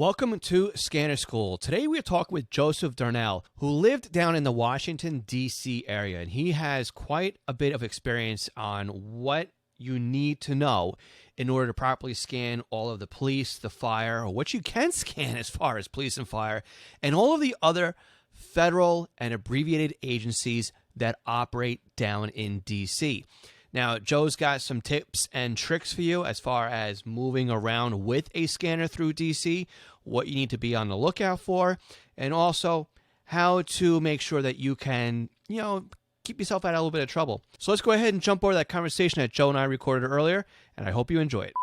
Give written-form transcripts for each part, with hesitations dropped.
Welcome to Scanner School. Today we are talking with Joseph Durnal, who lived down in the Washington, D.C. area, and he has quite a bit of experience on what you need to know in order to properly scan all of the police, the fire, or what you can scan as far as police and fire, and all of the other federal and abbreviated agencies that operate down in D.C. Now, Joe's got some tips and tricks for you as far as moving around with a scanner through DC, what you need to be on the lookout for, and also how to make sure that you can, keep yourself out of a little bit of trouble. So let's go ahead and jump over that conversation that Joe and I recorded earlier, and I hope you enjoy it.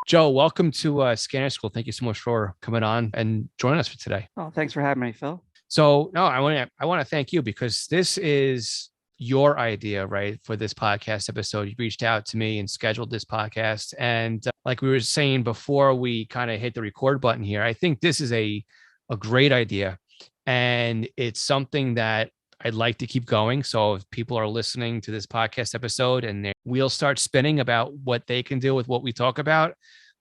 Joe, welcome to Scanner School. Thank you so much for coming on and joining us for today. Oh, thanks for having me, Phil. So, no, I want to thank you because this is your idea, right? For this podcast episode, you reached out to me and scheduled this podcast. And like we were saying before we kind of hit the record button here, I think this is a great idea. And it's something that I'd like to keep going. So if people are listening to this podcast episode and their wheels start spinning about what they can do with what we talk about,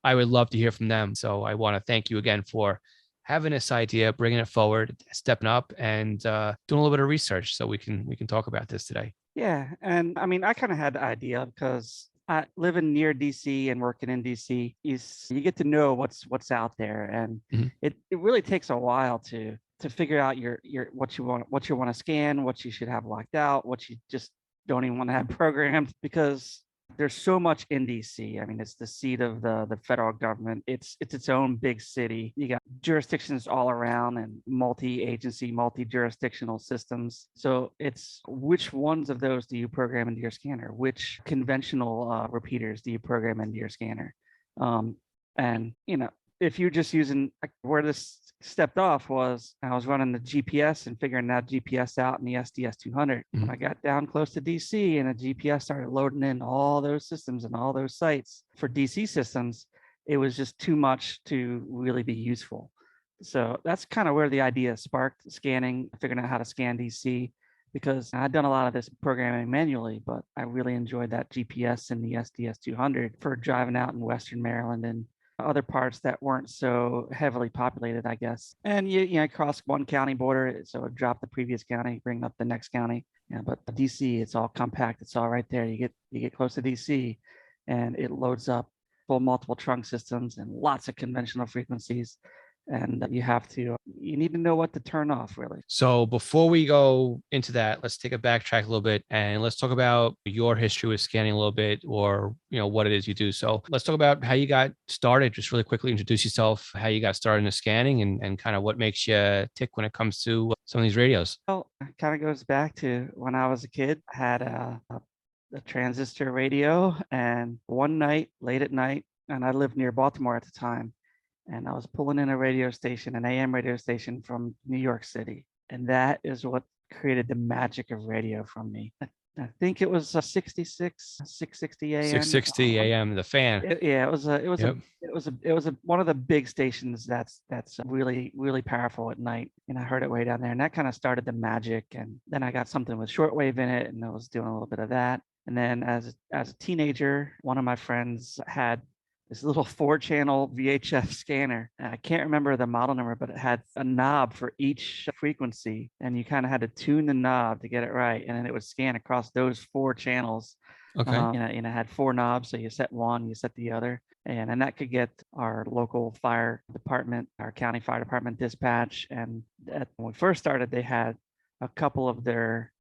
I would love to hear from them. So I want to thank you again for having this idea, bringing it forward, stepping up, and doing a little bit of research so we can talk about this today. Yeah, and I mean, I kind of had the idea because living near DC and working in DC, you get to know what's out there, and it really takes a while to figure out your what you want to scan, what you should have locked out, what you just don't even want to have programmed, because there's so much in DC. I mean, it's the seat of the federal government. It's its own big city. You got jurisdictions all around and multi-agency, multi-jurisdictional systems. So it's which ones of those do you program into your scanner? Which conventional repeaters do you program into your scanner? And if you're just using, where this stepped off was I was running the GPS and figuring that GPS out in the SDS 200. When I got down close to DC and the GPS started loading in all those systems and all those sites for DC systems, it was just too much to really be useful. So that's kind of where the idea sparked, scanning, figuring out how to scan DC, because I'd done a lot of this programming manually, but I really enjoyed that GPS in the SDS 200 for driving out in Western Maryland and other parts that weren't so heavily populated, I guess. And you cross one county border, so it drop the previous county, bring up the next county. Yeah, but DC, it's all compact. It's all right there. You get close to DC, and it loads up full multiple trunk systems and lots of conventional frequencies. And you need to know what to turn off, really. So before we go into that, let's take a backtrack a little bit and let's talk about your history with scanning a little bit, or what it is you do. So let's talk about how you got started. Just really quickly introduce yourself, how you got started in scanning, and kind of what makes you tick when it comes to some of these radios. Well, it kind of goes back to when I was a kid. I had a transistor radio, and one night, late at night, and I lived near Baltimore at the time, and I was pulling in a radio station, an AM radio station from New York City. And that is what created the magic of radio from me. I think it was a 660 AM. 660 AM, the fan. It was one of the big stations that's really, really powerful at night. And I heard it way down there. And that kind of started the magic. And then I got something with shortwave in it, and I was doing a little bit of that. And then as a teenager, one of my friends had this little 4-channel VHF scanner. I can't remember the model number, but it had a knob for each frequency, and you kind of had to tune the knob to get it right, and then it would scan across those 4 channels. Okay. It had 4 knobs, so you set one, you set the other, and that could get our local fire department, our county fire department dispatch. And when we first started, they had a couple of their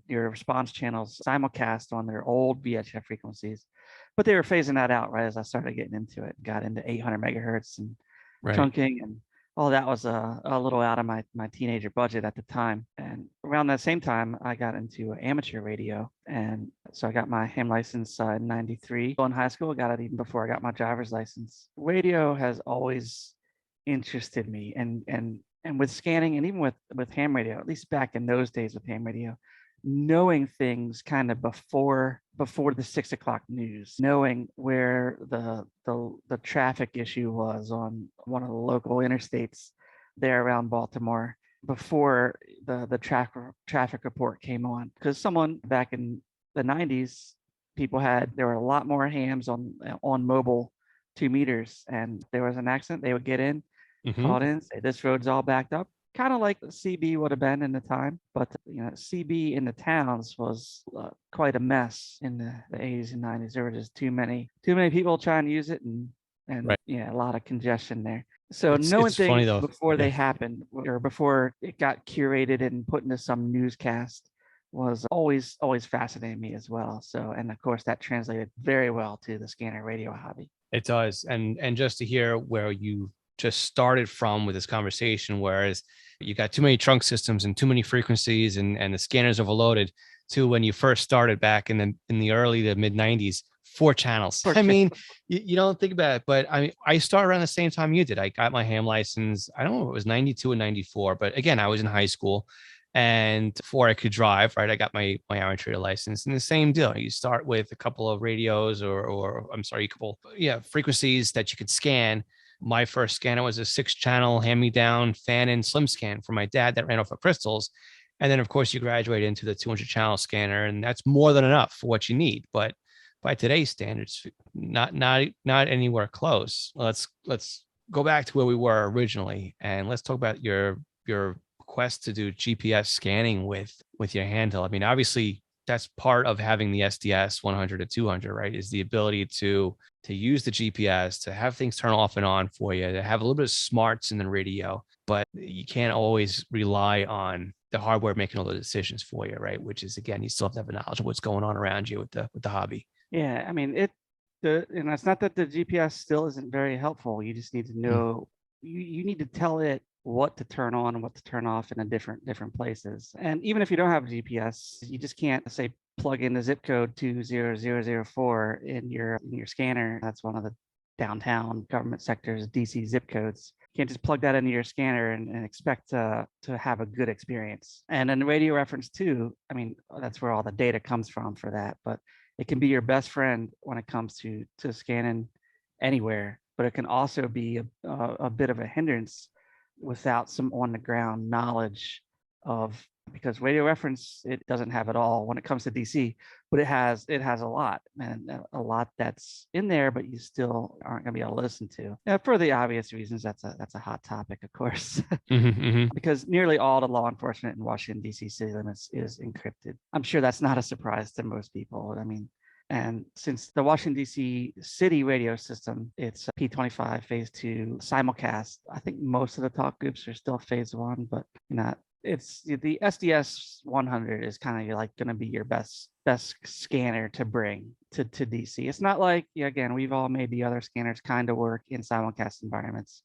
response channels simulcast on their old VHF frequencies. But they were phasing that out right as I started getting into it, got into 800 megahertz and trunking, and all that was a little out of my teenager budget at the time. And around that same time, I got into amateur radio. And so I got my ham license in 93. In high school, I got it even before I got my driver's license. Radio has always interested me. And with scanning, and even with ham radio, at least back in those days with ham radio, knowing things kind of before the 6 o'clock news, knowing where the traffic issue was on one of the local interstates there around Baltimore before the traffic report came on. Because someone back in the 90s, there were a lot more hams on mobile 2 meters, and if there was an accident, they would get in, Hmm. called in, say this road's all backed up, kind of like CB would have been in the time. But CB in the towns was quite a mess in the 80s and 90s. There were just too many people trying to use it, and Right. yeah, a lot of congestion there. So knowing It's funny things though. before Yeah. they happened or before it got curated and put into some newscast was always fascinating me as well. So, and of course that translated very well to the scanner radio hobby. It does. And just to hear where you just started from with this conversation, whereas you got too many trunk systems and too many frequencies and the scanners overloaded, to when you first started back in the early to mid 90s, 4 channels. For I sure. mean, you don't think about it, but I started around the same time you did. I got my ham license. I don't know if it was 92 and 94, but again, I was in high school. And before I could drive, right, I got my amateur license. And the same deal. You start with a couple of radios, or I'm sorry, a couple, yeah, frequencies that you could scan. My first scanner was a 6 channel hand-me-down fan and slim scan from my dad that ran off of crystals. And then of course you graduate into the 200 channel scanner, and that's more than enough for what you need. But by today's standards, not anywhere close. Let's go back to where we were originally, and let's talk about your quest to do GPS scanning with your handheld. I mean, obviously that's part of having the SDS 100 to 200, right? Is the ability to use the GPS, to have things turn off and on for you, to have a little bit of smarts in the radio, but you can't always rely on the hardware making all the decisions for you, right? Which is, again, you still have to have a knowledge of what's going on around you with the hobby. Yeah, I mean and it's not that the GPS still isn't very helpful. You just need to Mm. know you need to tell it what to turn on and what to turn off in a different places. And even if you don't have GPS, you just can't say plug in the zip code 20004 in your scanner. That's one of the downtown government sectors DC zip codes. You can't just plug that into your scanner and expect to have a good experience. And then radio reference too, I mean, that's where all the data comes from for that. But it can be your best friend when it comes to scanning anywhere, but it can also be a bit of a hindrance without some on the ground knowledge of, because radio reference, it doesn't have it all when it comes to DC, but it has a lot, and a lot that's in there, but you still aren't going to be able to listen to. For the obvious reasons, that's a hot topic, of course. Mm-hmm. Because nearly all the law enforcement in Washington, D.C. city limits is encrypted. I'm sure that's not a surprise to most people. I mean, and since the Washington, D.C. city radio system, it's P25 phase 2 simulcast. I think most of the talk groups are still phase 1, but not. It's the SDS 100 is kind of like going to be your best scanner to bring to DC. It's not like, again, we've all made the other scanners kind of work in simulcast environments,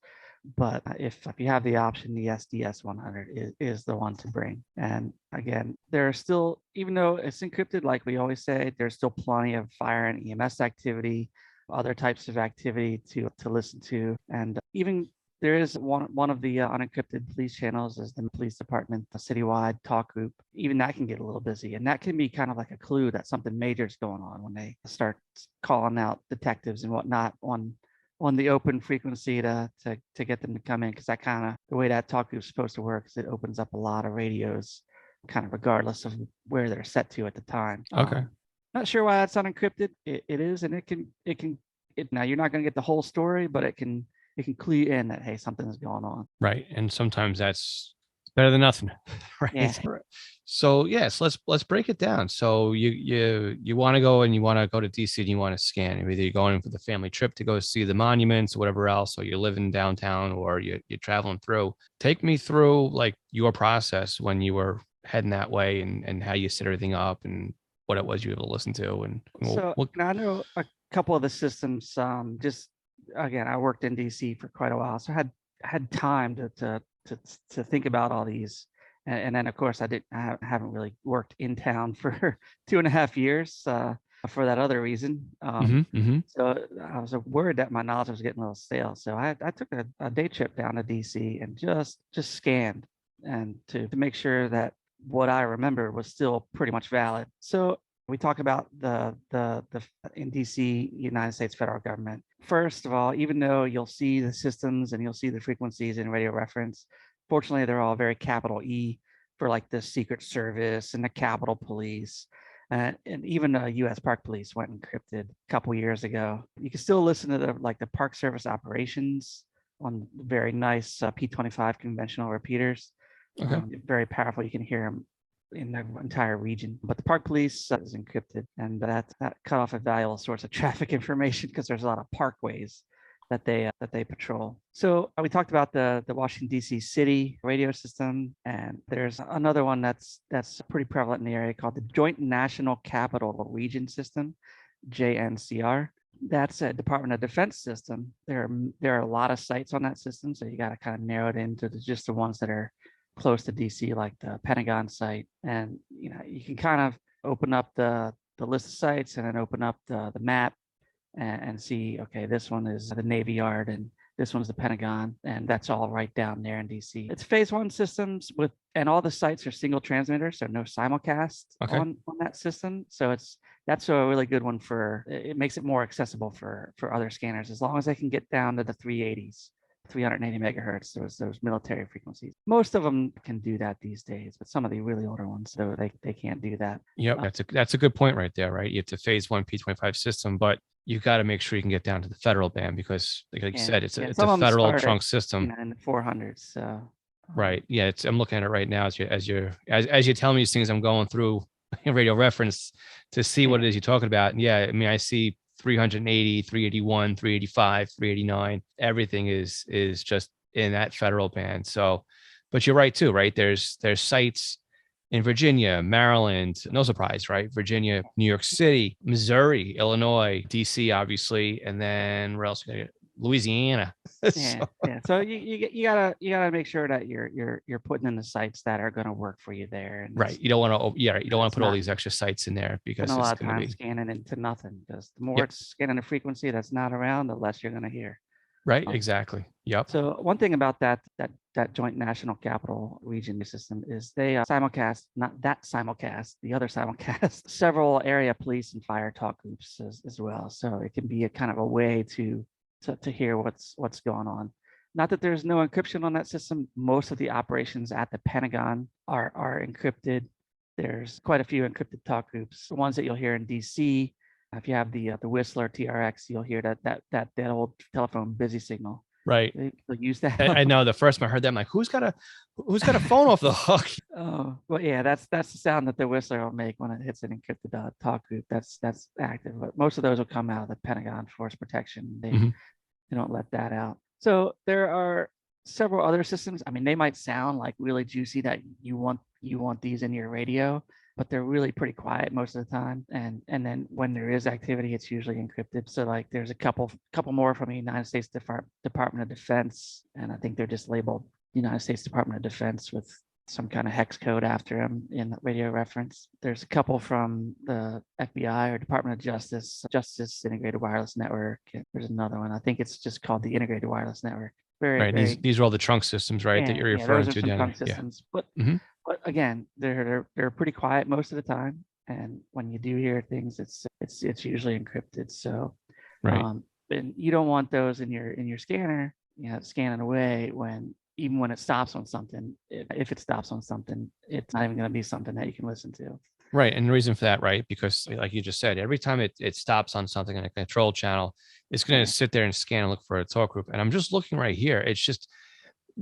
but if you have the option, the SDS 100 is the one to bring. And again, there are still, even though it's encrypted, like we always say, there's still plenty of fire and EMS activity, other types of activity to listen to. And even there is one of the unencrypted police channels is the police department, the citywide talk group. Even that can get a little busy, and that can be kind of like a clue that something major is going on when they start calling out detectives and whatnot on the open frequency to get them to come in, because that kind of the way that talk group is supposed to work is it opens up a lot of radios, kind of regardless of where they're set to at the time. Okay. Not sure why that's unencrypted. It is, and it now you're not going to get the whole story, but it can clue you in that, hey, something is going on. Right. And sometimes that's better than nothing. Yeah. Right. So yes, let's break it down. So you want to go, and you want to go to DC, and you want to scan. Either you're going for the family trip to go see the monuments or whatever else, or you're living downtown, or you're traveling through. Take me through like your process when you were heading that way, and how you set everything up, and what it was you were able to listen to, and So now I know a couple of the systems. Just again, I worked in DC for quite a while, so I had time to think about all these. And then of course I haven't really worked in town for 2.5 years for that other reason. Mm-hmm. So I was worried that my knowledge was getting a little stale. So I took a day trip down to DC and just scanned, and to make sure that what I remember was still pretty much valid. So we talk about the in DC, United States federal government. First of all, even though you'll see the systems and you'll see the frequencies in radio reference, fortunately they're all very capital E for like the Secret Service and the Capitol Police. And even the U.S. Park Police went encrypted a couple years ago. You can still listen to the Park Service operations very nice P25 conventional repeaters. Okay. Very powerful. You can hear them in the entire region. But the park police is encrypted, and that cut off a valuable source of traffic information because there's a lot of parkways that they patrol. So we talked about the Washington D.C. city radio system, and there's another one that's pretty prevalent in the area called the Joint National Capital Region System, JNCR. That's a Department of Defense system. There are a lot of sites on that system, so you got to kind of narrow it into just the ones that are close to DC, like the Pentagon site. And you can kind of open up the list of sites and then open up the map and see, okay, this one is the Navy Yard and this one's the Pentagon, and that's all right down there in DC. It's phase one systems and all the sites are single transmitters, so no simulcast on that system. So that's a really good one it makes it more accessible for other scanners, as long as they can get down to the 380s. 380 megahertz, those military frequencies. Most of them can do that these days, but some of the really older ones, so they can't do that. Yep, that's a good point right there, right? You have the phase one P25 system, but you got to make sure you can get down to the federal band because, like you said, it's a federal trunk system. In the 400s. So right, yeah, I'm looking at it right now as you tell me these things. I'm going through radio reference to see what it is you're talking about. And yeah, I mean, I see 380, 381, 385, 389. Everything is just in that federal band. So, but you're right too, right? There's sites in Virginia, Maryland, no surprise, right? Virginia, New York City, Missouri, Illinois, DC, obviously, and then where else? Louisiana. So you gotta make sure that you're putting in the sites that are going to work for you there. And right. You don't want to put all these extra sites in there because a lot of time scanning into nothing. Because the more it's scanning a frequency that's not around, the less you're going to hear. Right. Exactly. Yep. So one thing about that Joint National Capital Region system is they simulcast, not that simulcast, the other simulcast, several area police and fire talk groups as well. So it can be a kind of a way to hear what's going on. Not that there's no encryption on that system. Most of the operations at the Pentagon are encrypted. There's quite a few encrypted talk groups. The ones that you'll hear in DC, if you have the Whistler TRX, you'll hear that old telephone busy signal. Right. They'll use that. I know. The first time I heard that, I'm like, who's got a phone off the hook? Oh, well, yeah, that's the sound that the Whistler will make when it hits an encrypted talk group. That's active. But most of those will come out of the Pentagon Force Protection. They don't let that out. So there are several other systems. I mean, they might sound like really juicy that you want these in your radio, but they're really pretty quiet most of the time. And then when there is activity, it's usually encrypted. So like there's a couple more from the United States Department of Defense, and I think they're just labeled United States Department of Defense with some kind of hex code after them in radio reference. There's a couple from the FBI or Department of Justice Integrated Wireless Network. There's another one. I think it's just called the Integrated Wireless Network. These are all the trunk systems, right? That you're referring to. Trunk systems, but again, they're pretty quiet most of the time. And when you do hear things, it's usually encrypted. So, and you don't want those in your scanner, scanning away even when it stops on something. If it stops on something, it's not even going to be something that you can listen to. Right. And the reason for that, right? Because like you just said, every time it stops on something in a control channel, it's going to sit there and scan and look for a talk group. And I'm just looking right here. It's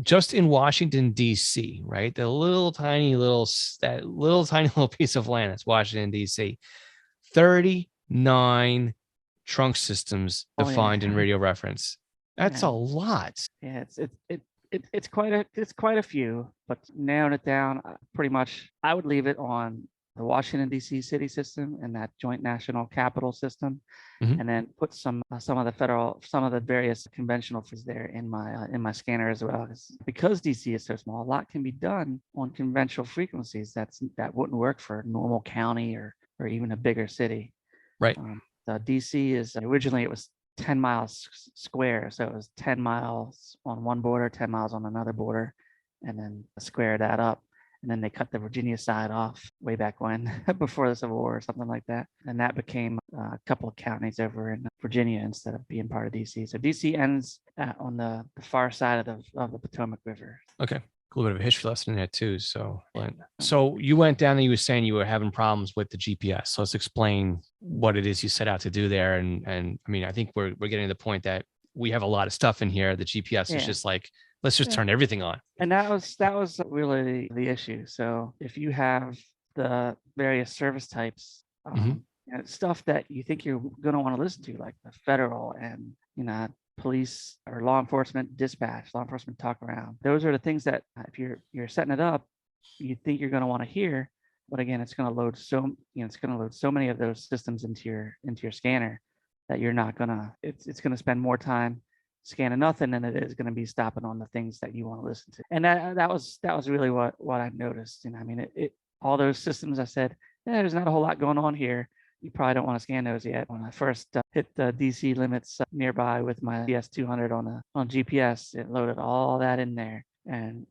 just in Washington, D.C., right? That little tiny piece of land that's Washington, D.C. 39 trunk systems defined in radio reference. That's a lot. Yeah, it's quite a few, but narrowing it down, pretty much I would leave it on the Washington D.C. city system and that joint national capital system, and then put some of the various conventional fees there in my scanner as well. Because DC is so small, a lot can be done on conventional frequencies that wouldn't work for a normal county or even a bigger city. Right. The DC is originally it was 10 miles square, so it was 10 miles on one border, 10 miles on another border, and then square that up. And then they cut the Virginia side off way back when, before the Civil War or something like that. And that became a couple of counties over in Virginia instead of being part of DC. So DC ends on the far side of the Potomac River. Okay. A little bit of a history lesson in there too. So you went down and you were saying you were having problems with the GPS. So let's explain what it is you set out to do there. And I mean, I think we're getting to the point that we have a lot of stuff in here. The GPS is just like, let's just turn everything on. And that was really the issue. So if you have the various service types, stuff that you think you're going to want to listen to, like the federal and, police or law enforcement dispatch, law enforcement talk around. Those are the things that if you're setting it up, you think you're going to want to hear. But again, it's going to load so many of those systems into your scanner that you're not gonna. It's going to spend more time scanning nothing than it is going to be stopping on the things that you want to listen to. And that was really what I noticed. I mean, all those systems, I said, there's not a whole lot going on here. You probably don't want to scan those yet. When I first hit the DC limits nearby with my DS200 on GPS, it loaded all that in there, and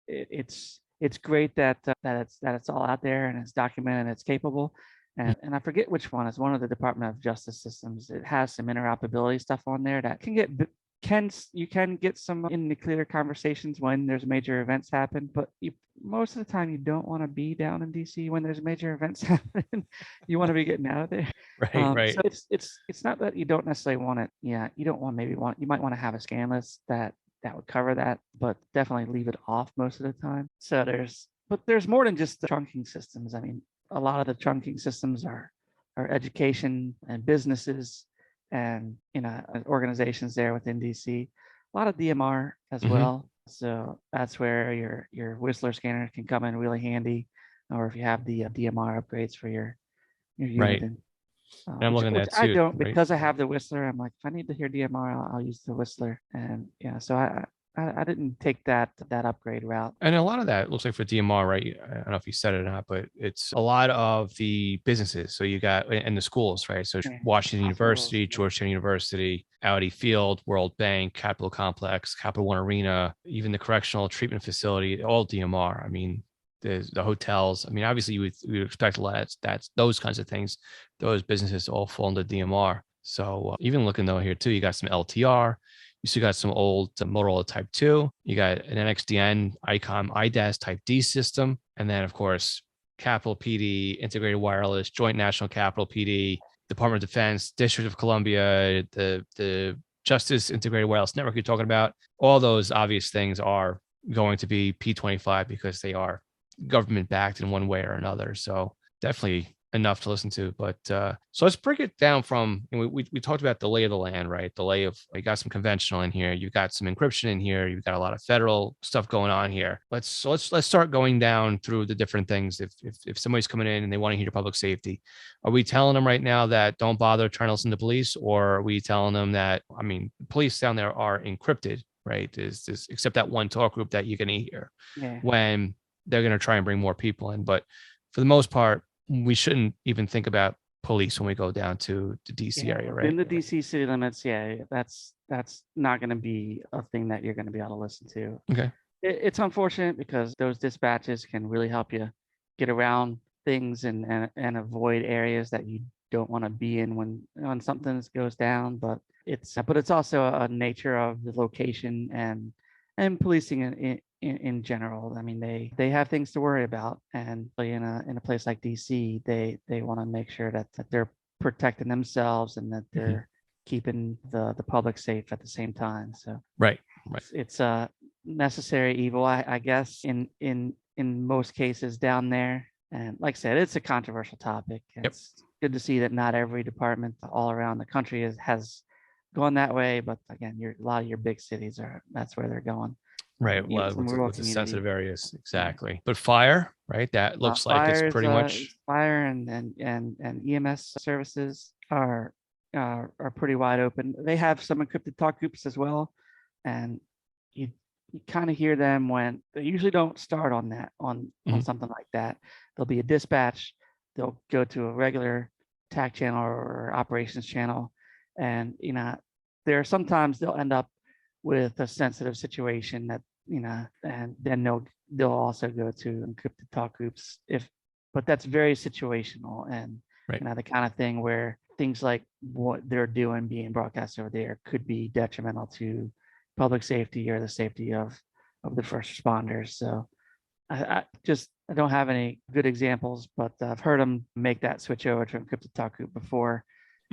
it's great that it's all out there and it's documented and it's capable. And I forget which one. It's one of the Department of Justice systems. It has some interoperability stuff on there that you can get some in the clear conversations when there's major events happen, but most of the time you don't want to be down in DC when there's major events happening. You want to be getting out of there. Right. So it's not that you don't necessarily want it. Yeah, you don't you might want to have a scan list that would cover that, but definitely leave it off most of the time. So there's more than just the trunking systems. I mean, a lot of the trunking systems are education and businesses and organizations there within DC. A lot of DMR as well. So that's where your Whistler scanner can come in really handy, or if you have the DMR upgrades for your unit. Right. And I'm looking at that too. I don't, because I have the Whistler. I'm like, if I need to hear DMR, I'll use the Whistler. And so I didn't take that upgrade route. And a lot of that looks like for DMR, right? I don't know if you said it or not, but it's a lot of the businesses. So you got, and the schools, right? So Washington University, Georgetown University, Audi Field, World Bank, Capitol Complex, Capital One Arena, even the correctional treatment facility, all DMR. I mean, the hotels. I mean, obviously you would expect a lot. That's those kinds of things. Those businesses all fall into DMR. So even looking though here too, you got some LTR. You still got some old Motorola Type 2. You got an NXDN ICOM IDAS Type D system. And then, of course, Capitol PD, Integrated Wireless, Joint National Capital PD, Department of Defense, District of Columbia, the Justice Integrated Wireless Network you're talking about. All those obvious things are going to be P25 because they are government backed in one way or another. So definitely enough to listen to. But so let's break it down from, we talked about the lay of the land, right? The lay of, you got some conventional in here, you've got some encryption in here, you've got a lot of federal stuff going on here. Let's start going down through the different things. If somebody's coming in and they want to hear public safety, are we telling them right now that don't bother trying to listen to police, or are we telling them that, I mean, police down there are encrypted, right? Is except that one talk group that you're going to hear when they're going to try and bring more people in. But for the most part, we shouldn't even think about police when we go down to the DC area, right? In the DC city limits, that's not going to be a thing that you're going to be able to listen to. Okay. It's unfortunate because those dispatches can really help you get around things and avoid areas that you don't want to be in when something goes down. But it's also a nature of the location and policing in general. I mean, they have things to worry about, and in a place like DC, they want to make sure that they're protecting themselves and that they're keeping the public safe at the same time. So right, it's a necessary evil, I guess, in most cases down there. And like I said, it's a controversial topic. It's good to see that not every department all around the country has gone that way, but again, a lot of your big cities that's where they're going. Right. Well, with the sensitive areas. Exactly. But fire, right? That looks like it's pretty much fire and EMS services are pretty wide open. They have some encrypted talk groups as well. And you kind of hear them when they usually don't start on that, on something like that. There'll be a dispatch. They'll go to a regular TAC channel or operations channel. And, there are sometimes they'll end up with a sensitive situation that, and then they'll also go to encrypted talk groups but that's very situational and the kind of thing where things like what they're doing being broadcast over there could be detrimental to public safety or the safety of the first responders. So I don't have any good examples, but I've heard them make that switch over to encrypted talk group before.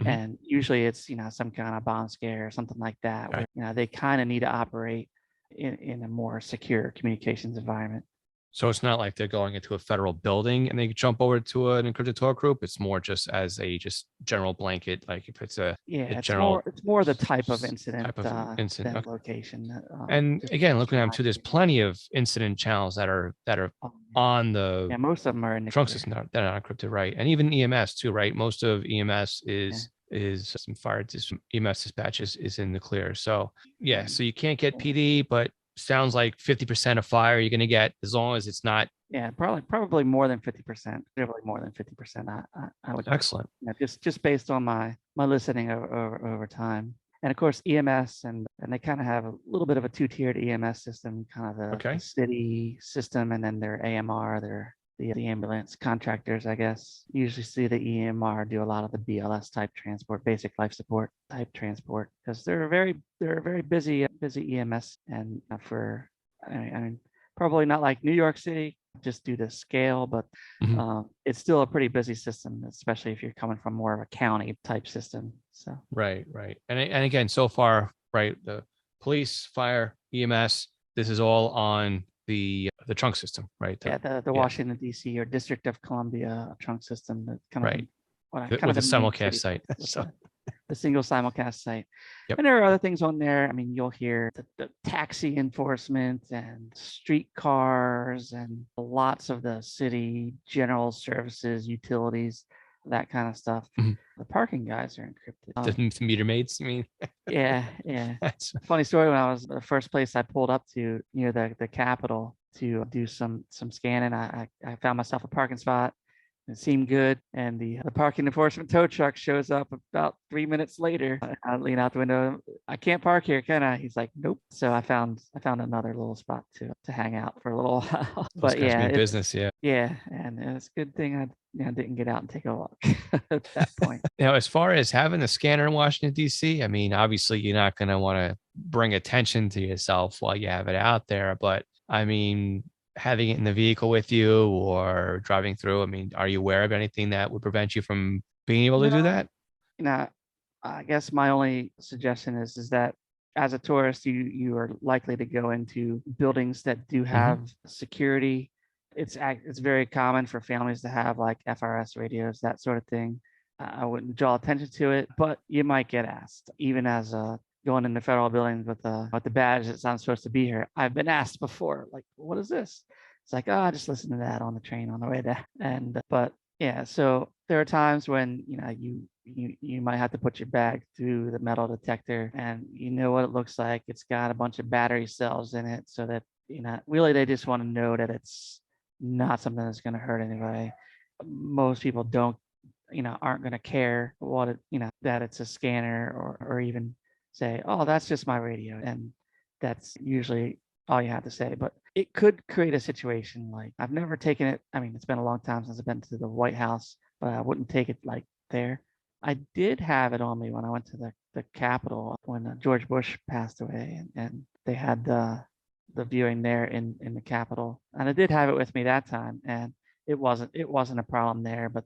And usually it's, some kind of bomb scare or something like that, where, they kind of need to operate in a more secure communications environment. So it's not like they're going into a federal building and they jump over to an encrypted talk group. It's more just as a just general blanket, like if it's a general it's more the type of incident incident. than Okay. location. And again, looking at them too, there's plenty of incident channels that are on the most of them are in the trunk system that are encrypted, right? And even EMS too, right? Most of EMS is some EMS dispatch is in the clear. So so you can't get PD, but sounds like 50% of fire you're going to get as long as it's not. Probably more than 50%. Probably more than 50%. I would. Excellent. Just based on my listening over time. And of course, EMS and they kind of have a little bit of a two-tiered EMS system, kind of the city system, and then their AMR, the ambulance contractors, I guess. Usually see the EMR do a lot of the BLS type transport, basic life support type transport, because they're a very busy EMS. And I mean, probably not like New York City, just due to scale, but it's still a pretty busy system, especially if you're coming from more of a county type system. So right. And again, so far, right, the police, fire, EMS, this is all on the trunk system, right? The Washington D.C. or District of Columbia trunk system, that kind of with a simulcast site. So the single simulcast site. And there are other things on there. I mean, you'll hear the taxi enforcement and street cars and lots of the city general services, utilities, that kind of stuff. The parking guys are encrypted. The meter maids, you mean? Yeah. Funny story. When I was the first place I pulled up to near the Capitol to do some scanning, I found myself a parking spot. It seemed good, and the parking enforcement tow truck shows up about 3 minutes later. I lean out the window. I can't park here, can I? He's like, nope. So I found another little spot to hang out for a little while. But business, and it's a good thing I didn't get out and take a walk at that point. Now, as far as having a scanner in Washington D.C., I mean, obviously you're not going to want to bring attention to yourself while you have it out there, but I mean, having it in the vehicle with you or driving through, I mean, are you aware of anything that would prevent you from being able to do that? I guess my only suggestion is that as a tourist, you are likely to go into buildings that do have security. It's very common for families to have like FRS radios, that sort of thing. I wouldn't draw attention to it, but you might get asked, even as going into federal buildings with the badge that's not supposed to be here. I've been asked before, like, what is this? It's like, oh, I just listened to that on the train on the way there. And but yeah, so there are times when you might have to put your bag through the metal detector, and you know what it looks like. It's got a bunch of battery cells in it, so that really they just want to know that it's not something that's going to hurt anybody. Most people aren't going to care what that it's a scanner, or even say, oh, that's just my radio. And that's usually all you have to say. But it could create a situation like, I've never taken it. I mean, it's been a long time since I've been to the White House, but I wouldn't take it like there. I did have it on me when I went to the Capitol when George Bush passed away, and they had the viewing there in the Capitol. And I did have it with me that time, and it wasn't a problem there, but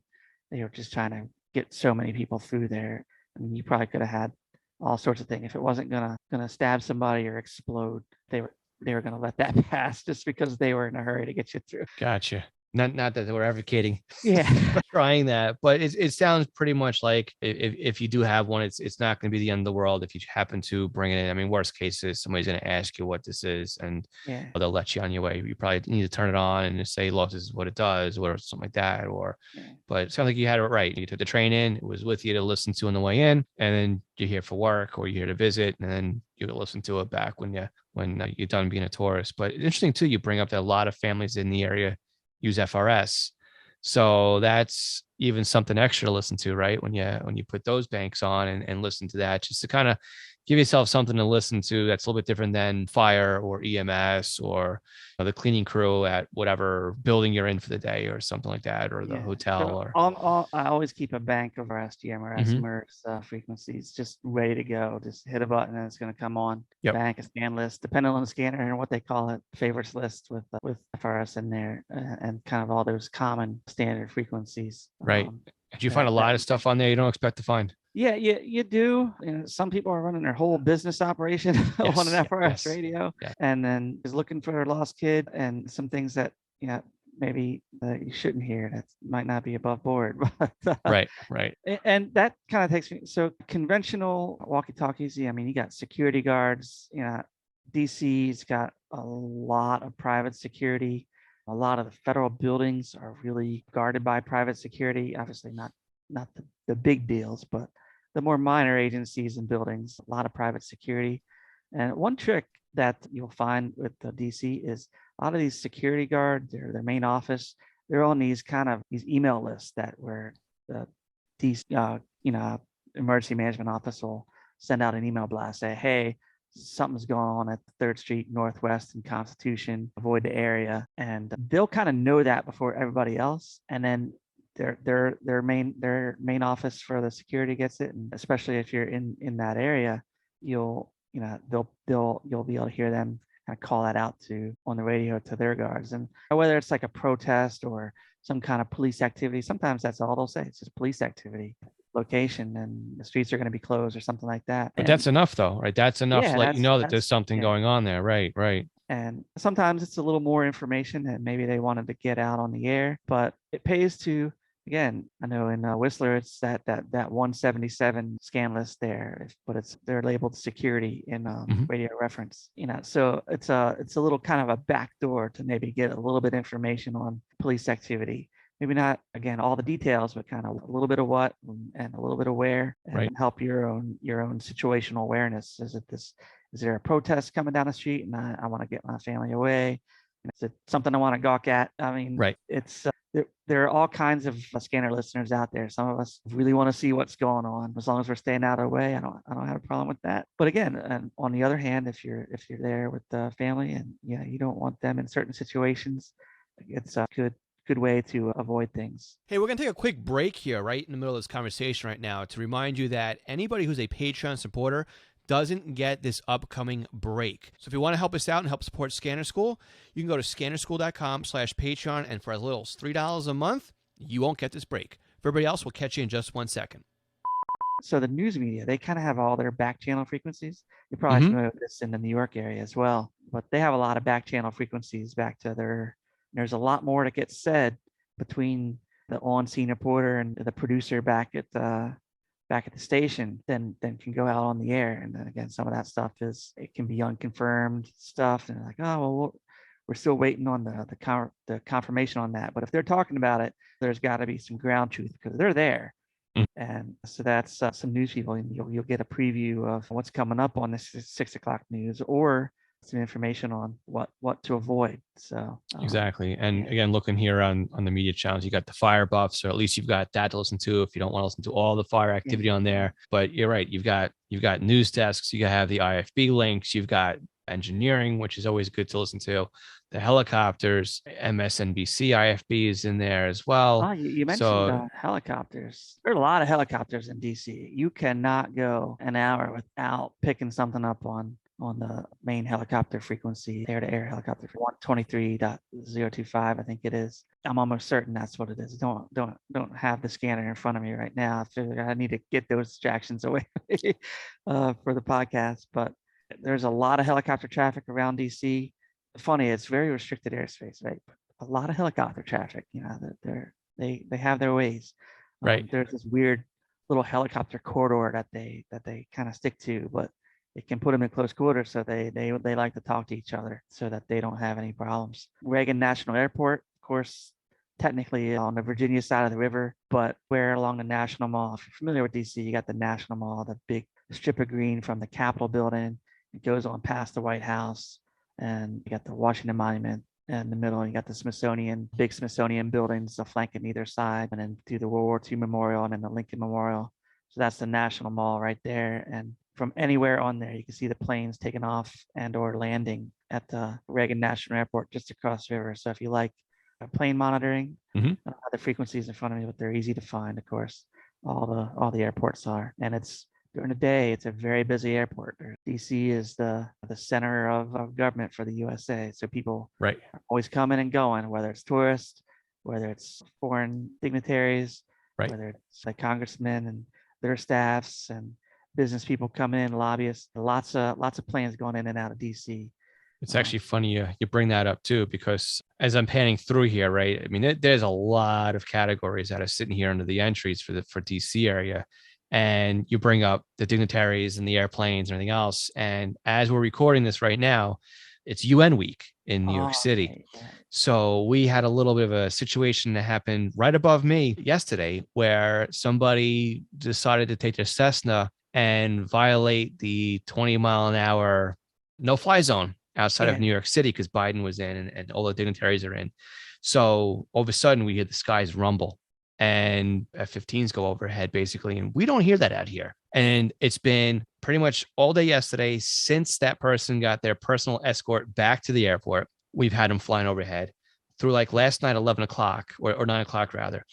they were just trying to get so many people through there. I mean, you probably could have had all sorts of things. If it wasn't gonna stab somebody or explode, they were gonna let that pass just because they were in a hurry to get you through. Gotcha. Not that we're advocating for trying that, but it sounds pretty much like if you do have one, it's not going to be the end of the world if you happen to bring it in. I mean, worst case is somebody's going to ask you what this is, and they'll let you on your way. You probably need to turn it on and just say, look, this is what it does, or something like that. But it sounds like you had it right. You took the train in, it was with you to listen to on the way in, and then you're here for work or you're here to visit, and then you can listen to it back when you're done being a tourist. But interesting too, you bring up that a lot of families in the area use FRS. So that's even something extra to listen to, right? When you put those banks on and listen to that, just to kind of give yourself something to listen to that's a little bit different than fire or EMS or the cleaning crew at whatever building you're in for the day or something like that, or the hotel. So I always keep a bank of RS, GMRS, MERS frequencies just ready to go. Just hit a button and it's going to come on. Bank, a scan list, depending on the scanner and what they call it, favorites list with FRS in there, and kind of all those common standard frequencies. Right. Did you find a lot of stuff on there you don't expect to find? Yeah, you do. Some people are running their whole business operation on an Yes, FRS yes, radio, yeah. and then is looking for a lost kid and some things that maybe you shouldn't hear that might not be above board. But Right, right. and that kind of takes me. So conventional walkie-talkies. Yeah, I mean, you got security guards. DC's got a lot of private security. A lot of the federal buildings are really guarded by private security. Obviously, not the big deals, but the more minor agencies and buildings, a lot of private security. And one trick that you'll find with the DC is a lot of these security guards, their main office, they're on these kind of these email lists that where the DC, emergency management office will send out an email blast, say, hey, something's going on at 3rd Street Northwest and Constitution, avoid the area. And they'll kind of know that before everybody else. And then their main office for the security gets it. And especially if you're in that area, you'll you'll be able to hear them kind of call that out to on the radio to their guards. And whether it's like a protest or some kind of police activity, sometimes that's all they'll say. It's just police activity location and the streets are going to be closed or something like that. But And that's enough though, right? That's enough to yeah, let you that's know that there's that's something yeah. going on there. Right, right. And sometimes it's a little more information that maybe they wanted to get out on the air, but it pays to, again, I know in Whistler, it's that 177 scan list there, but they're labeled security in radio reference, so it's a little kind of a backdoor to maybe get a little bit of information on police activity. Maybe not, again, all the details, but kind of a little bit of what and a little bit of where, and Right. help your own situational awareness. Is there a protest coming down the street and I want to get my family away? Is it something I want to gawk at? I mean, Right. it's there are all kinds of scanner listeners out there. Some of us really want to see what's going on. As long as we're staying out of the way, I don't have a problem with that. But again, and on the other hand, if you're there with the family and you don't want them in certain situations, it's a good way to avoid things. Hey, we're going to take a quick break here right in the middle of this conversation right now to remind you that anybody who's a Patreon supporter doesn't get this upcoming break. So if you want to help us out and help support Scanner School, you can go to scannerschool.com/Patreon, and for as little as $3 a month, you won't get this break. For everybody else, we'll catch you in just 1 second. So the news media, they kind of have all their back channel frequencies. You're probably familiar with this in the New York area as well, but they have a lot of back channel frequencies back to there's a lot more that gets said between the on-scene reporter and the producer back at the station than can go out on the air. And then again, some of that stuff it can be unconfirmed stuff, and like, oh well, we're still waiting on the confirmation on that. But if they're talking about it, there's got to be some ground truth because they're there. And so that's some news people, and you'll get a preview of what's coming up on this 6 o'clock news, or some information on what to avoid. So Exactly. And again, looking here on the media channels, you got the fire buffs, or at least you've got that to listen to if you don't want to listen to all the fire activity on there. But you're right. You've got news desks. You have the IFB links. You've got engineering, which is always good to listen to. The helicopters, MSNBC IFB is in there as well. Oh, you mentioned helicopters. There are a lot of helicopters in DC. You cannot go an hour without picking something up on the main helicopter frequency, air-to-air helicopter, 123.025, I think it is. I'm almost certain that's what it is. Don't have the scanner in front of me right now. I need to get those distractions away for the podcast. But there's a lot of helicopter traffic around DC. Funny, it's very restricted airspace, right? A lot of helicopter traffic. They have their ways. Right. There's this weird little helicopter corridor that they kind of stick to, but it can put them in close quarters, so they like to talk to each other so that they don't have any problems. Reagan National Airport, of course, technically on the Virginia side of the river, but where along the National Mall. If you're familiar with DC, you got the National Mall, the big strip of green from the Capitol building. It goes on past the White House, and you got the Washington Monument in the middle, and you got the big Smithsonian buildings flanking either side, and then through the World War II Memorial and then the Lincoln Memorial. So that's the National Mall right there. And from anywhere on there, you can see the planes taking off and or landing at the Reagan National Airport just across the river. So if you like plane monitoring, I don't have the frequencies in front of me, but they're easy to find, of course. All the airports are. And it's during the day, it's a very busy airport. DC is the center of government for the USA. So people are always coming and going, whether it's tourists, whether it's foreign dignitaries, whether it's like congressmen and their staffs and business people coming in, lobbyists, lots of planes going in and out of DC. It's actually funny you bring that up too, because as I'm panning through here, right? I mean, there's a lot of categories that are sitting here under the entries for DC area, and you bring up the dignitaries and the airplanes and everything else. And as we're recording this right now, it's UN week in New York City. Okay, yeah. So we had a little bit of a situation that happened right above me yesterday where somebody decided to take their Cessna and violate the 20-mile-an-hour no-fly zone outside of New York City because Biden was in and all the dignitaries are in. So all of a sudden we hear the skies rumble and F-15s go overhead basically. And we don't hear that out here. And it's been pretty much all day yesterday since that person got their personal escort back to the airport. We've had them flying overhead through like last night, 11 o'clock or 9 o'clock rather.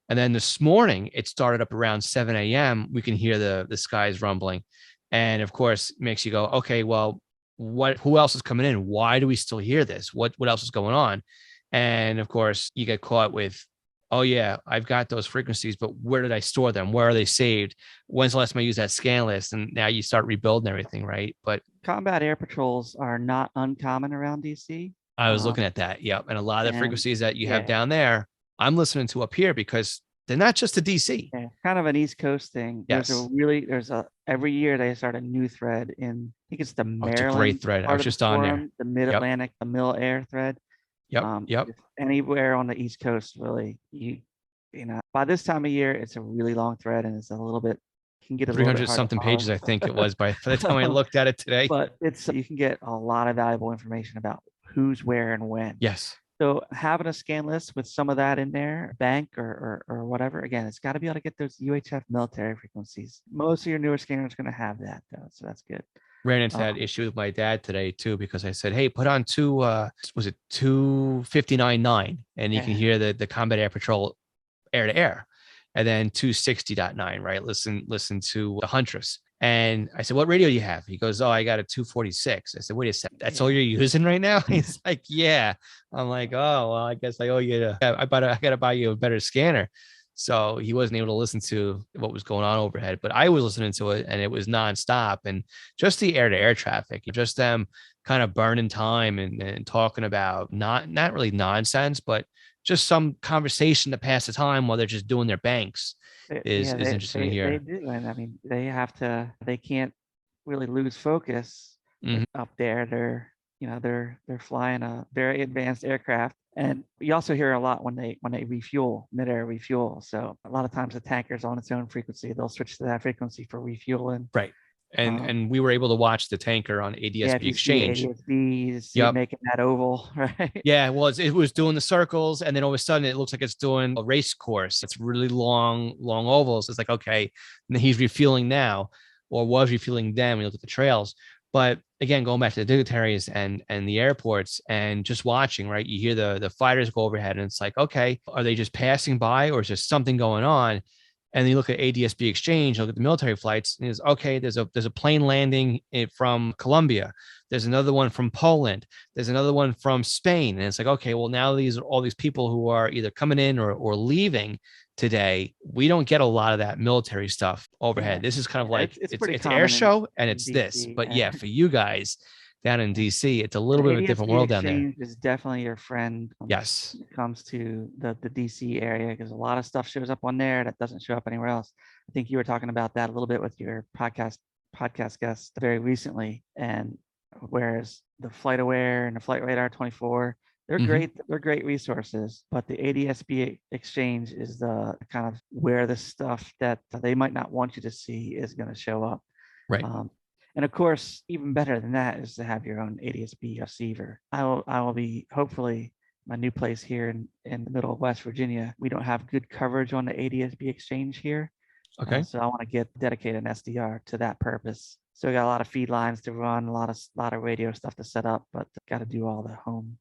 And then this morning it started up around 7 a.m. We can hear the skies rumbling. And of course makes you go, okay, well, who else is coming in? Why do we still hear this? What else is going on? And of course you get caught with, oh yeah, I've got those frequencies, but where did I store them? Where are they saved? When's the last time I used that scan list? And now you start rebuilding everything, right? But combat air patrols are not uncommon around DC. I was looking at that. Yep. And a lot of the frequencies that you have down there, I'm listening to up here because they're not just to DC. Yeah, kind of an East Coast thing. Yes. Every year they start a new thread in, I think it's the Maryland. It's a great thread. I was just on there. The Mid-Atlantic, the Mill Air thread. Yep. Anywhere on the East Coast, really, you know, by this time of year, it's a really long thread and it's a little bit, can get a 300 something pages, I think it was by the time I looked at it today. But you can get a lot of valuable information about who's where and when. Yes. So having a scan list with some of that in there, bank or whatever, again, it's got to be able to get those UHF military frequencies. Most of your newer scanners are going to have that, though, so that's good. Ran into that issue with my dad today too, because I said, hey, put on 259.9 and you can hear the combat air patrol air to air, and then 260.9, right? Listen to the Huntress. And I said, what radio do you have? He goes, oh, I got a 246. I said, wait a second, that's all you're using right now? He's like, yeah. I'm like, oh, well, I guess I owe you I got to buy you a better scanner. So he wasn't able to listen to what was going on overhead, but I was listening to it and it was nonstop. And just the air to air traffic, just them kind of burning time and talking about not really nonsense, but just some conversation to pass the time while they're just doing their banks is interesting to hear. They do. And I mean, they can't really lose focus up there. They're flying a very advanced aircraft. And you also hear a lot when they refuel, mid-air refuel. So a lot of times the tanker's on its own frequency. They'll switch to that frequency for refueling. Right. And we were able to watch the tanker on ADSB exchange. ADSB, making that oval, right? Yeah, well, it was doing the circles, and then all of a sudden it looks like it's doing a race course. It's really long ovals. It's like, okay, and he's refueling now, or was refueling then when you look at the trails. But again, going back to the dignitaries and the airports and just watching, right? You hear the fighters go overhead and it's like, okay, are they just passing by or is there something going on? And then you look at ADSB exchange, look at the military flights, and it's okay, there's a plane landing from Colombia. There's another one from Poland. There's another one from Spain. And it's like, okay, well, now these are all these people who are either coming in or leaving today. We don't get a lot of that military stuff overhead. This is kind of like it's air show and it's DC, this. But yeah, for you guys down in DC, it's a little bit of a different world down there. Is definitely your friend. Yes. When it comes to the DC area, because a lot of stuff shows up on there that doesn't show up anywhere else. I think you were talking about that a little bit with your podcast guest very recently. And whereas the Flight Aware and the Flight Radar 24, they're great. They're great resources, but the ADSB exchange is the kind of where the stuff that they might not want you to see is going to show up. Right. And of course, even better than that is to have your own ADSB receiver. I will be, hopefully, my new place here in the middle of West Virginia. We don't have good coverage on the ADSB exchange here. Okay. So I want to dedicate an SDR to that purpose. So we got a lot of feed lines to run, a lot of radio stuff to set up, but got to do all the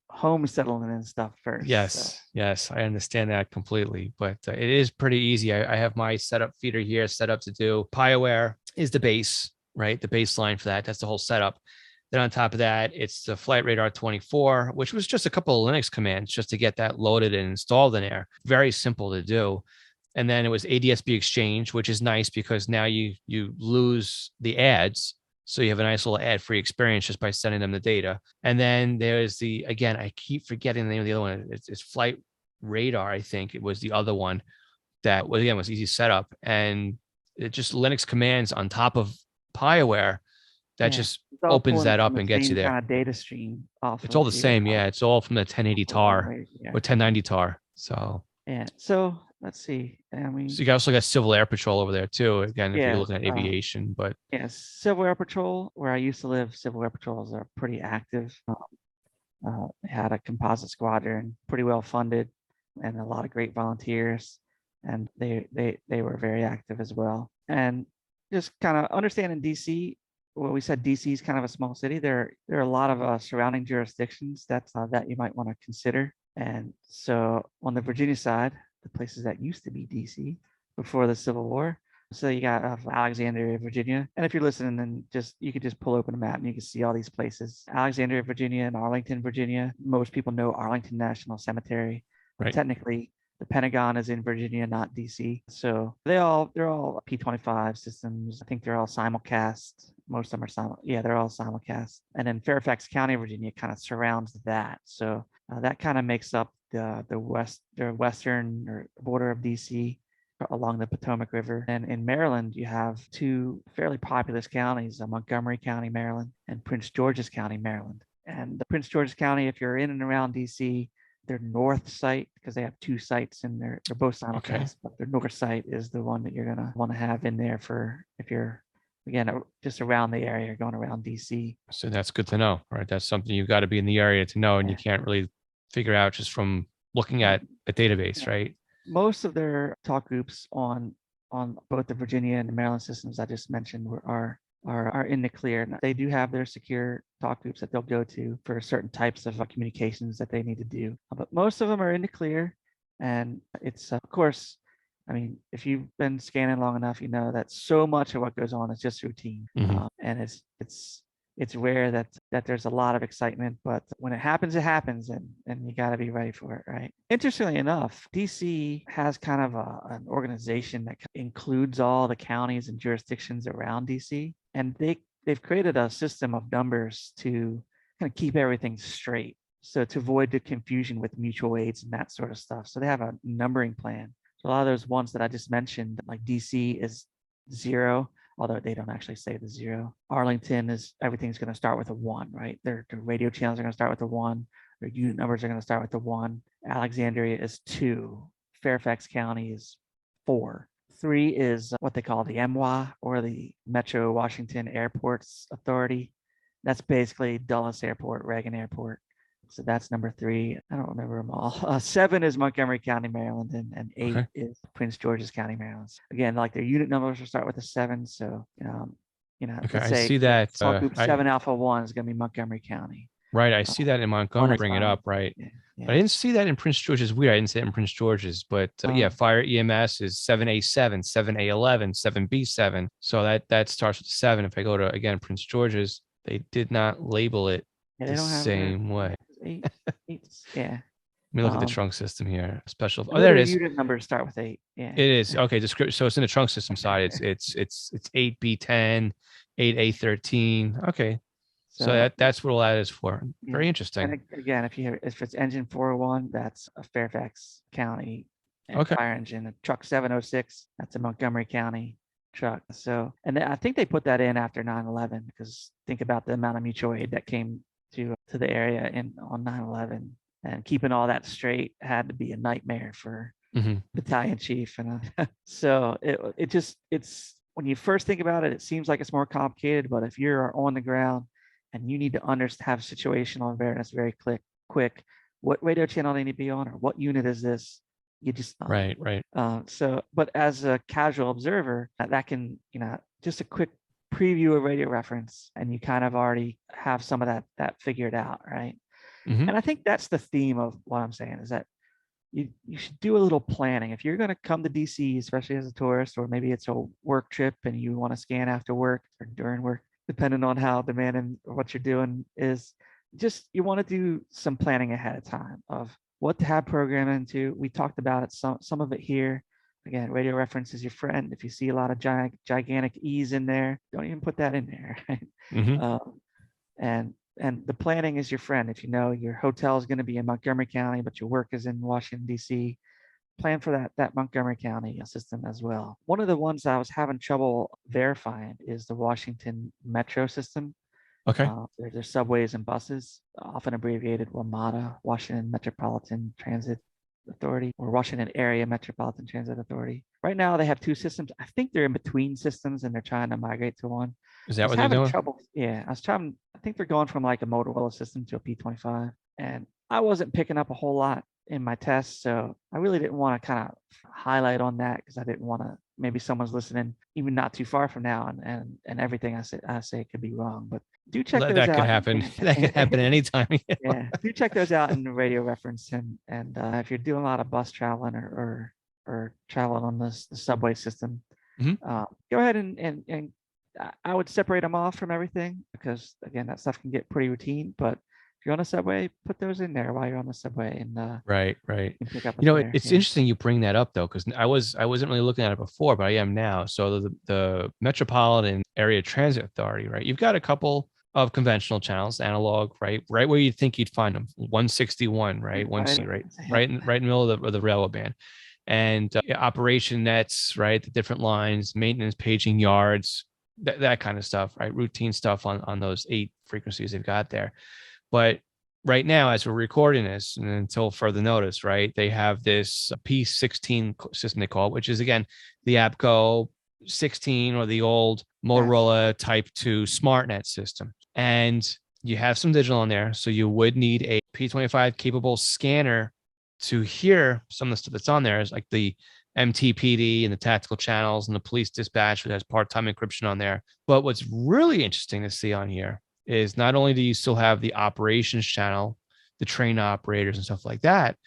home settling and stuff first. Yes, I understand that completely, but it is pretty easy. I have my setup feeder here set up to do PyAware is the base, right? The baseline for that. That's the whole setup. Then on top of that, it's the Flight Radar 24, which was just a couple of Linux commands just to get that loaded and installed in there. Very simple to do. And then it was ADSB exchange, which is nice because now you lose the ads. So you have a nice little ad-free experience just by sending them the data. And then there's the, again, I keep forgetting the name of the other one. It's Flight Radar, I think it was the other one that, well, again, was easy setup. And it just Linux commands on top of PyWare that just It's all opens pulling that from up the and gets you same there. kind of data stream off It's all of the your same. Yeah. It's all from the 1080 tar yeah. or 1090 tar. So So let's see. I so mean, you also got Civil Air Patrol over there too. Again, if you're yeah, looking at aviation, but Civil Air Patrol, where I used to live, Civil Air Patrols are pretty active. Had a composite squadron, pretty well funded, and a lot of great volunteers, and they were very active as well. And just kind of understanding DC. Well, we said DC is kind of a small city. There are a lot of surrounding jurisdictions that you might want to consider. And so on the Virginia side, the places that used to be DC before the Civil War. So you got Alexandria, Virginia. And if you're listening, then you could just pull open a map and you can see all these places. Alexandria, Virginia and Arlington, Virginia. Most people know Arlington National Cemetery. right. Technically, the Pentagon is in Virginia, not DC. So they're all P25 systems. I think they're all simulcast. Most of them are they're all simulcast. And then Fairfax County, Virginia kind of surrounds that. So that kind of makes up the western or border of DC along the Potomac River. And in Maryland, you have two fairly populous counties, Montgomery County, Maryland, and Prince George's County, Maryland. And the Prince George's County, if you're in and around DC, their north site, because they have two sites in there, they're both simulcast, but their north site is the one that you're going to want to have in there for if you're, again, just around the area, going around DC. So that's good to know, right? That's something you've got to be in the area to know, and you can't really figure out just from looking at a database, right? Most of their talk groups on both the Virginia and the Maryland systems I just mentioned are in the clear. They do have their secure talk groups that they'll go to for certain types of communications that they need to do, but most of them are in the clear. And it's of course, I mean, if you've been scanning long enough, you know that so much of what goes on is just routine, and it's rare that there's a lot of excitement, but when it happens, and you got to be ready for it, right? Interestingly enough, DC has kind of an organization that includes all the counties and jurisdictions around DC, and they've created a system of numbers to kind of keep everything straight, so to avoid the confusion with mutual aids and that sort of stuff. So they have a numbering plan. So a lot of those ones that I just mentioned, like DC is 0, although they don't actually say the 0. Arlington is everything's going to start with a 1, right? Their radio channels are going to start with a 1. Their unit numbers are going to start with a 1. Alexandria is 2. Fairfax County is 4. 3 is what they call the MWA, or the Metro Washington Airports Authority. That's basically Dulles Airport, Reagan Airport. So that's number 3. I don't remember them all. 7 is Montgomery County, Maryland, and 8 is Prince George's County, Maryland. Again, like their unit numbers will start with a 7. So, let's say I see that. small group 7 Alpha 1 is going to be Montgomery County. Right. I see that in Montgomery. Bring it up, right? But I didn't see that in Prince George's. Weird. I didn't see it in Prince George's, but fire EMS is 7A7, 7A11, 7B7. So that starts with 7. If I go to, again, Prince George's, they did not label it the same way. 8. Let me look at the trunk system here. Special. Oh, there it is. Unit numbers start with 8. Yeah. It is. Okay. Description. So it's in the trunk system side. It's 8B10, 8A13. Okay. So that's what all that is for. Very interesting. And again, if it's engine 401, that's a Fairfax County fire engine. A truck 706, that's a Montgomery County truck. So, and I think they put that in after 9/11, because think about the amount of mutual aid that came to the area on 9/11, and keeping all that straight had to be a nightmare for battalion chief. And so it's when you first think about it, it seems like it's more complicated, but if you're on the ground and you need to have situational awareness very quick, what radio channel they need to be on, or what unit is this? You just right. So, but as a casual observer, that can, just a quick preview of radio reference, and you kind of already have some of that figured out, right? And I think that's the theme of what I'm saying, is that you should do a little planning. If you're going to come to DC, especially as a tourist, or maybe it's a work trip and you want to scan after work or during work, depending on how demanding what you're doing is, just you want to do some planning ahead of time of what to have programmed into. We talked about it, some of it here. again, radio reference is your friend. If you see a lot of gigantic E's in there, don't even put that in there. Right? Mm-hmm. And the planning is your friend. If you know your hotel is going to be in Montgomery County, but your work is in Washington, D.C., plan for that Montgomery County system as well. One of the ones I was having trouble verifying is the Washington Metro system. Okay. There's subways and buses, often abbreviated WMATA, Washington Metropolitan Transit Authority, or Washington Area Metropolitan Transit Authority. Right now, they have two systems. I think they're in between systems and they're trying to migrate to one. Is I that was what they're having doing? trouble. Yeah, I think they're going from like a Motorola system to a P25, and I wasn't picking up a whole lot in my tests, so I really didn't want to kind of highlight on that because I didn't want to. Maybe someone's listening, even not too far from now, and everything I say could be wrong. But do check Well, those that could out. happen. That could happen anytime. Yeah, do check those out in the radio reference, and if you're doing a lot of bus traveling or traveling on the subway system, Mhm. go ahead and I would separate them off from everything because again, that stuff can get pretty routine. But if you're on a subway, put those in there while you're on the subway, and Right, right. you can pick up You what's know, there. it's Yeah. interesting you bring that up though, because I wasn't really looking at it before, but I am now. So the Metropolitan Area Transit Authority, right? You've got a couple of conventional channels, analog, right where you'd think you'd find them, 161, right, 160, Yep. right in the middle of the railroad band, and operation nets, right, the different lines, maintenance paging yards, that kind of stuff, right, routine stuff on those 8 frequencies they've got there. But right now, as we're recording this, and until further notice, right, they have this P16 system they call it, which is again the APCO 16 or the old Motorola Type 2 SmartNet system. And you have some digital on there. So you would need a P25 capable scanner to hear some of the stuff that's on there, is like the MTPD and the tactical channels and the police dispatch that has part-time encryption on there. But what's really interesting to see on here is not only do you still have the operations channel, the train operators and stuff like that,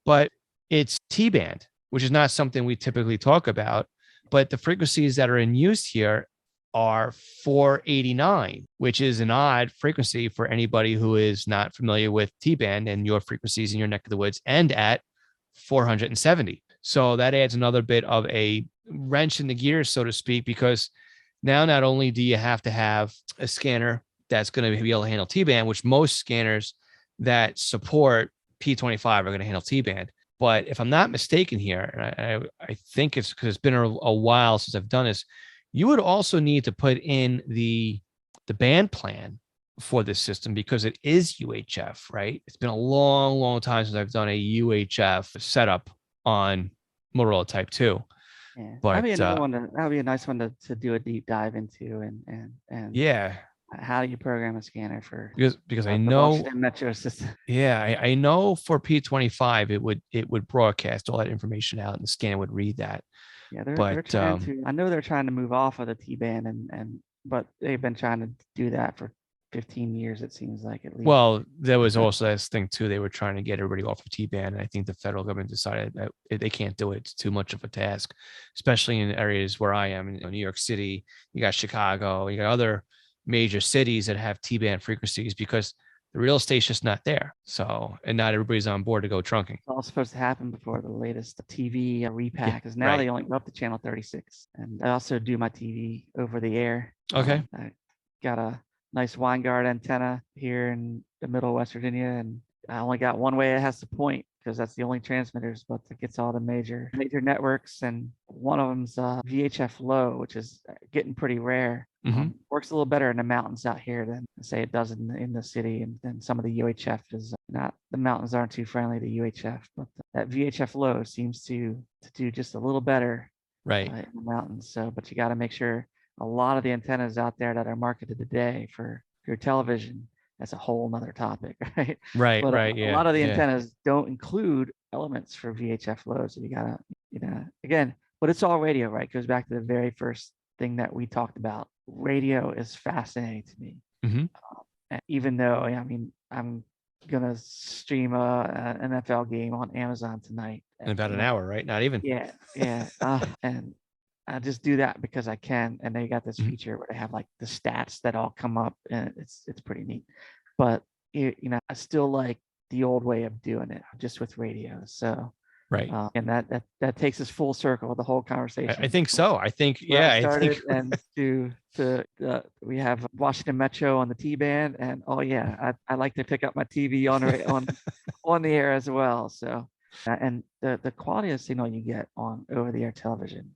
but it's T-band, which is not something we typically talk about. But the frequencies that are in use here are 489, which is an odd frequency for anybody who is not familiar with T-band and your frequencies in your neck of the woods, and at 470. So that adds another bit of a wrench in the gears, so to speak, because now not only do you have to have a scanner that's going to be able to handle T-band, which most scanners that support P25 are going to handle T-band. But if I'm not mistaken here, and I think it's because it's been a while since I've done this, you would also need to put in the band plan for this system because it is UHF, right? It's been a long, long time since I've done a UHF setup on Motorola Type 2. Yeah, But that'd be another one. That'd be a nice one to do a deep dive into, and yeah, how do you program a scanner for because I the know, Washington Metro system? yeah, I know for P25 it would broadcast all that information out and the scanner would read that. Yeah, they're But trying to. I know they're trying to move off of the T-band, but they've been trying to do that for 15 years. It seems like at least. well, there was also this thing too. They were trying to get everybody off of T-band, and I think the federal government decided that they can't do it. It's too much of a task, especially in areas where I am. New York City, you got Chicago, you got other major cities that have T-band frequencies because the real estate's just not there. So, and not everybody's on board to go trunking. It's all supposed to happen before the latest TV repack, Yeah, because now right. they only go up to channel 36. And I also do my TV over the air. Okay. I got a nice Winegard antenna here in the middle of West Virginia, and I only got one way it has to point because that's the only transmitters, but it gets all the major networks, and one of them's VHF low, which is getting pretty rare. Works a little better in the mountains out here than say it does in the city, and then some of the UHF is not. The mountains aren't too friendly to UHF, but that VHF low seems to do just a little better Right. in the mountains. So, but you got to make sure a lot of the antennas out there that are marketed today for your television, that's a whole nother topic, right? Right. But Right. a Yeah. lot of the Yeah. antennas don't include elements for VHF low. So you gotta, again, but it's all radio, right? Goes back to the very first thing that we talked about. Radio is fascinating to me. Even though, I mean, I'm gonna stream an NFL game on Amazon tonight In about an hour, right? Not even. yeah, and I just do that because I can. And they got this feature where they have like the stats that all come up, and it's pretty neat. But I still like the old way of doing it, just with radio. So Right. And that takes us full circle, the whole I conversation. think so. I think, Where I yeah, I started think, and to we have Washington Metro on the T band, and oh yeah, I like to pick up my TV on the air as well. So and the quality of signal you get on over the air television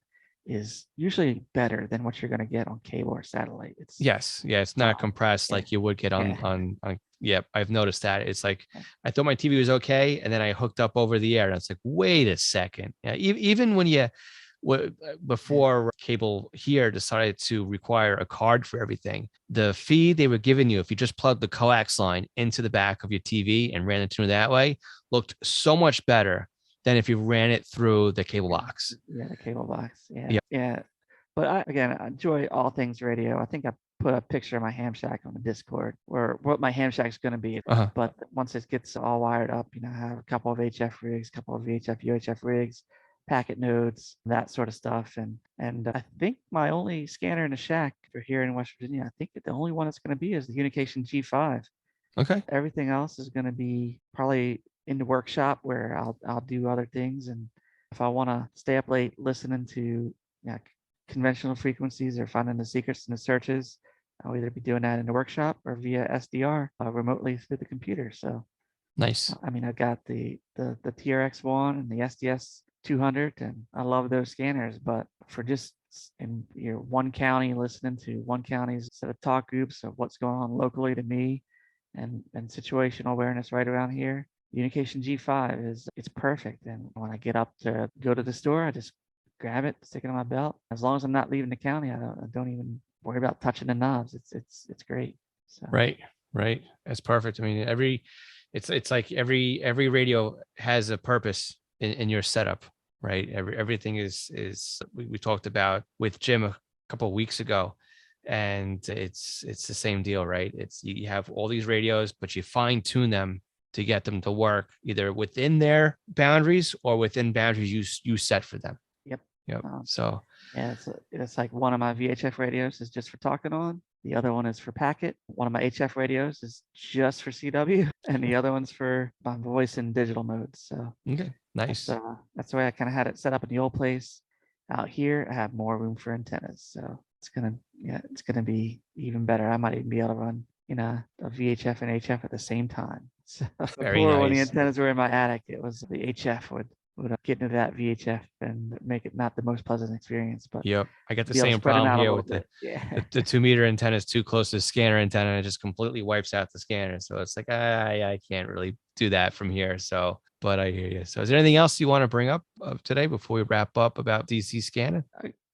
is usually better than what you're going to get on cable or satellite. It's yes. Yeah. It's not compressed yeah, like you would get yeah, yeah, I've noticed that. It's like, I thought my TV was okay. And then I hooked up over the air and it's like, wait a second. Yeah. Even when you, yeah, before cable here decided to require a card for everything, the feed they were giving you, if you just plugged the coax line into the back of your TV and ran the tune that way, looked so much better than if you ran it through the cable box. yeah, the cable box. Yeah, Yeah. yeah. But I enjoy all things radio. I think I put a picture of my ham shack on the Discord, or what my ham shack's going to be. Uh-huh. But once it gets all wired up, I have a couple of HF rigs, a couple of VHF, UHF rigs, packet nodes, that sort of stuff. And I think my only scanner in the shack for here in West Virginia, I think that the only one it's going to be is the Unication G5. Okay. Everything else is going to be probably in the workshop where I'll do other things. And if I want to stay up late listening to conventional frequencies or finding the secrets in the searches, I'll either be doing that in the workshop or via SDR remotely through the computer. So Nice. I mean, I got the TRX1 and the SDS 200, and I love those scanners. But for just in one county, listening to one county's set of talk groups of what's going on locally to me, and situational awareness right around here, Unication G5 it's perfect. And when I get up to go to the store, I just grab it, stick it on my belt. As long as I'm not leaving the county, I don't even worry about touching the knobs. It's great. So Right. Right. That's perfect. I mean, it's like every radio has a purpose in your setup, right? Everything is we talked about with Jim a couple of weeks ago, and it's the same deal, right? It's you have all these radios, but you fine tune them to get them to work either within their boundaries or within boundaries you set for them. yep. Yep. Um, So Yeah, it's like one of my VHF radios is just for talking on. The other one is for packet. One of my HF radios is just for CW, and the other one's for my voice and digital modes. So okay, nice. that's the way I kind of had it set up in the old place. Out here, I have more room for antennas, so it's gonna be even better. I might even be able to run a VHF and HF at the same time. So Very before, when the nice. antennas were in my attic, it was the HF would get into that VHF and make it not the most pleasant experience, but Yep. I got the be able to same spread them problem out a here little with bit. Yeah. the 2 meter antenna is too close to the scanner antenna and it just completely wipes out the scanner. So it's like I can't really do that from here. So, but I hear you. So is there anything else you want to bring up today before we wrap up about DC scanning?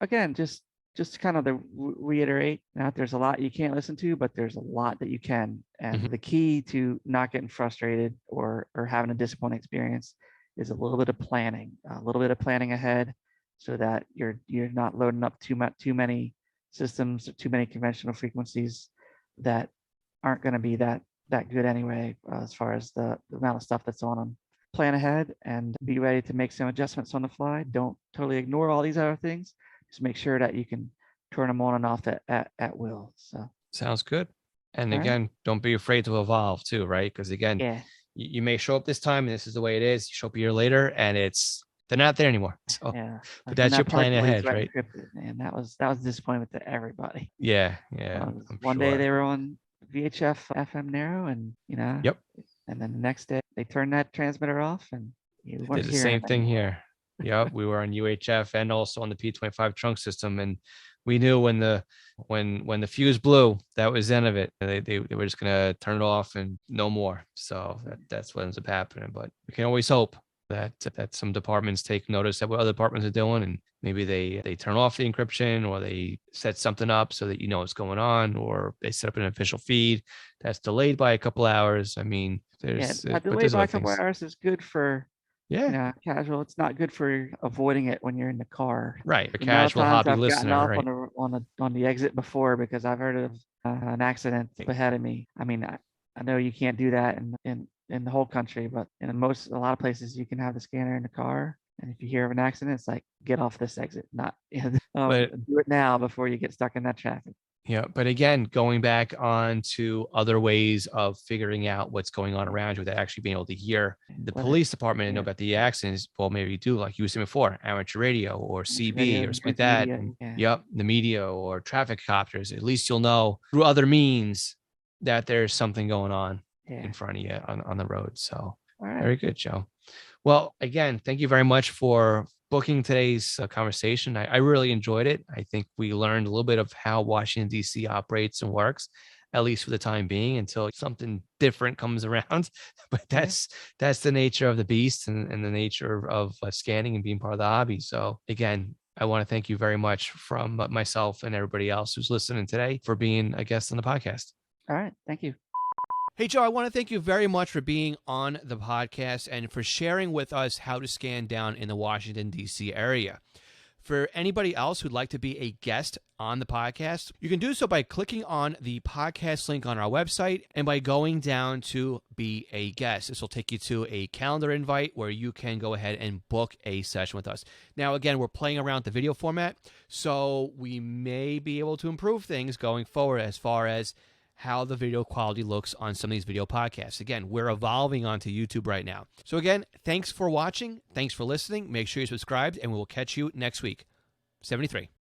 Again, just to kind of reiterate, there's a lot you can't listen to, but there's a lot that you can. And Mhm. the key to not getting frustrated or having a disappointing experience is a little bit of planning, ahead, so that you're not loading up too many systems or too many conventional frequencies that aren't going to be that good anyway, as far as the amount of stuff that's on them. Plan ahead and be ready to make some adjustments on the fly. Don't totally ignore all these other things. Just make sure that you can turn them on and off at will. So Sounds good. And all right. again, don't be afraid to evolve too, right? Because again, Yeah. you may show up this time and this is the way it is. You show up a year later and they're not there anymore. So, Yeah. but Like when that's your that part plan deletes ahead, right right? encrypted, and that was a disappointment to everybody. Yeah. Yeah. I'm One day sure. they were on VHF FM narrow, and Yep. and then the next day they turned that transmitter off, and you weren't Did the hearing same them thing anymore. here. Yep, we were on UHF and also on the P25 trunk system, and we knew when the fuse blew, that was the end of it. They were just gonna turn it off and no more. So that's what ends up happening. But we can always hope that some departments take notice of what other departments are doing, and maybe they turn off the encryption or they set something up so that you know what's going on, or they set up an official feed that's delayed by a couple hours. I mean, Yeah, there's a but delay there's by other a couple things. hours is good for Yeah. casual. It's not good for avoiding it when you're in the car. Right. A The amount of casual times hobby I've gotten listener. off Right. on the exit before because I've heard of an accident ahead of me. I mean, I know you can't do that in the whole country, but in a lot of places you can have the scanner in the car. And if you hear of an accident, it's like, get off this exit, not But do it now before you get stuck in that traffic. Yeah, but again, going back on to other ways of figuring out what's going on around you without actually being able to hear the Whether police department and know yeah, about the accidents. Well, maybe you do, like you were saying before, amateur radio or CB radio, or something like news that. media, And yeah, yep, the media or traffic copters. At least you'll know through other means that there's something going on yeah. in front of you on the road. So All right. very good, Joe. Well, again, thank you very much for booking today's conversation. I really enjoyed it. I think we learned a little bit of how Washington, D.C. operates and works, at least for the time being, until something different comes around. But Yeah. that's the nature of the beast and the nature of scanning and being part of the hobby. So again, I want to thank you very much from myself and everybody else who's listening today for being a guest on the podcast. All right. Thank you. Hey, Joe, I want to thank you very much for being on the podcast and for sharing with us how to scan down in the Washington, D.C. area. For anybody else who'd like to be a guest on the podcast, you can do so by clicking on the podcast link on our website and by going down to be a guest. This will take you to a calendar invite where you can go ahead and book a session with us. Now, again, we're playing around with the video format, so we may be able to improve things going forward as far as how the video quality looks on some of these video podcasts. Again, we're evolving onto YouTube right now. So again, thanks for watching. Thanks for listening. Make sure you're subscribed, and we will catch you next week. 73.